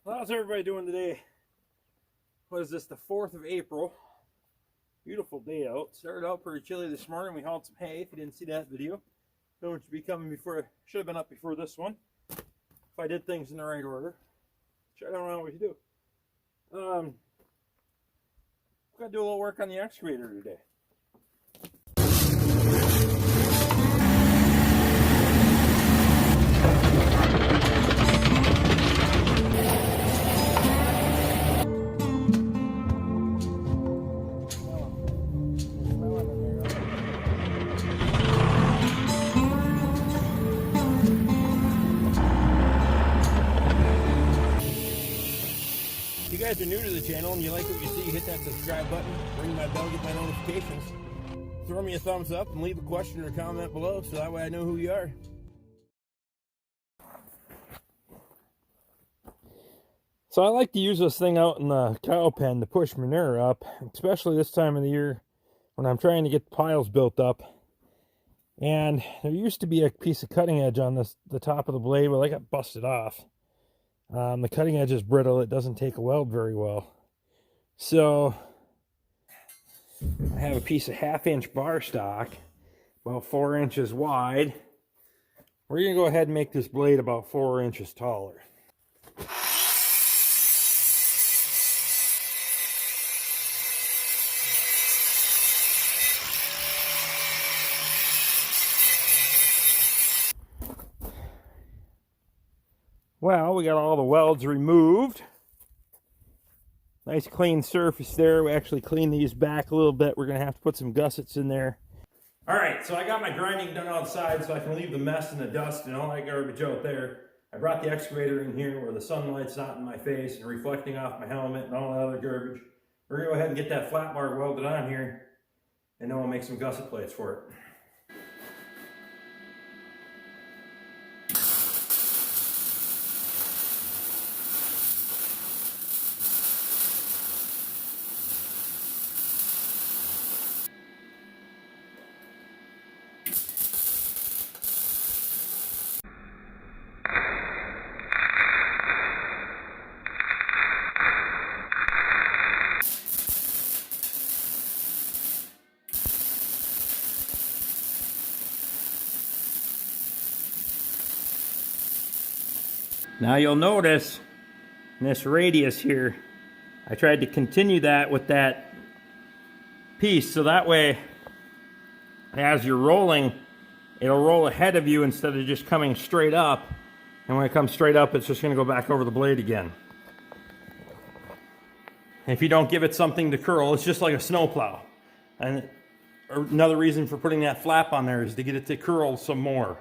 Well, how's everybody doing today? What is this, the 4th of April? Beautiful day out. Started out pretty chilly this morning. We hauled some hay. If you didn't see that video, don't you be coming before, should have been up before this one. If I did things in the right order. Which I don't know what to do. Got to do a little work on the excavator today. If you guys are new to the channel and you like what you see, hit that subscribe button, ring my bell, get my notifications, throw me a thumbs up, and leave a question or comment below so that way I know who you are. So I like to use this thing out in the cow pen to push manure up, especially this time of the year when I'm trying to get the piles built up. And there used to be a piece of cutting edge on the top of the blade, but I got busted off. The cutting edge is brittle. It doesn't take a weld very well. So I have a piece of 1/2 inch bar stock, about 4 inches wide. We're going to go ahead and make this blade about 4 inches taller. Well, we got all the welds removed. Nice clean surface there. We actually cleaned these back a little bit. We're going to have to put some gussets in there. All right, so I got my grinding done outside so I can leave the mess and the dust and all that garbage out there. I brought the excavator in here where the sunlight's not in my face and reflecting off my helmet and all that other garbage. We're going to go ahead and get that flat bar welded on here, and then we'll make some gusset plates for it. Now you'll notice in this radius here, I tried to continue that with that piece so that way as you're rolling, it'll roll ahead of you instead of just coming straight up. And when it comes straight up, it's just going to go back over the blade again. If you don't give it something to curl, it's just like a snowplow. And another reason for putting that flap on there is to get it to curl some more.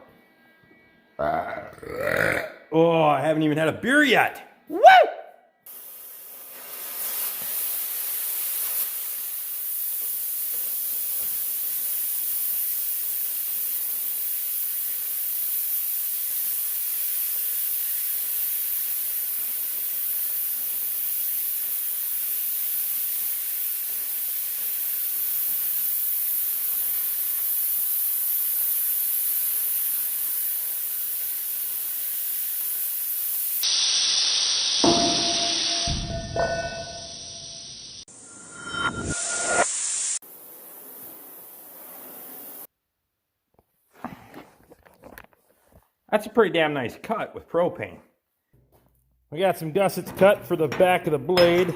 Oh, I haven't even had a beer yet. Woo! That's a pretty damn nice cut with propane. We got some gussets cut for the back of the blade.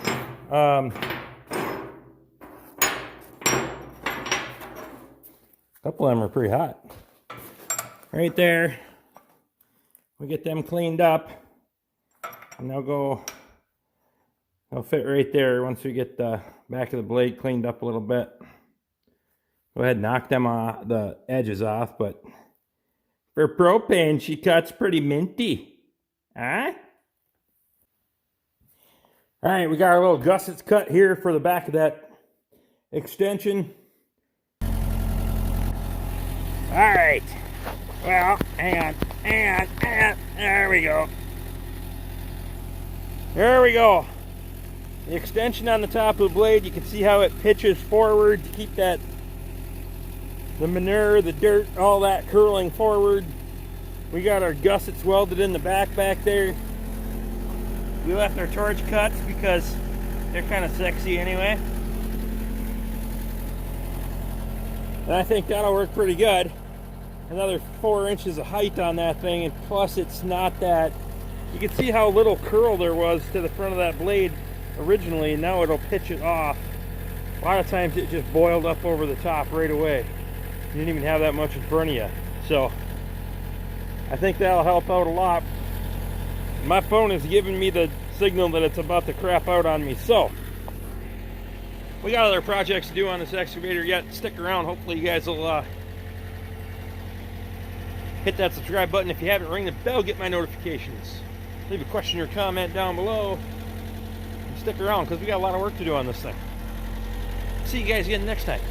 A couple of them are pretty hot. Right there. We get them cleaned up. And they'll fit right there once we get the back of the blade cleaned up a little bit. Go ahead and knock them off, the edges off, but for propane, she cuts pretty minty. Huh? All right, we got our little gussets cut here for the back of that extension. All right. Well, hang on. There we go. There we go. The extension on the top of the blade, you can see how it pitches forward to keep that the manure, the dirt, all that curling forward. We got our gussets welded in the back there. We left our torch cuts because they're kind of sexy anyway. And I think that'll work pretty good. Another 4 inches of height on that thing, and plus it's not that, you can see how little curl there was to the front of that blade originally, and now it'll pitch it off. A lot of times it just boiled up over the top right away. You didn't even have that much in front of you. So I think that'll help out a lot. My phone is giving me the signal that it's about to crap out on me. So we got other projects to do on this excavator yet. Stick around. Hopefully you guys will hit that subscribe button. If you haven't, ring the bell, get my notifications. Leave a question or comment down below. And stick around because we got a lot of work to do on this thing. See you guys again next time.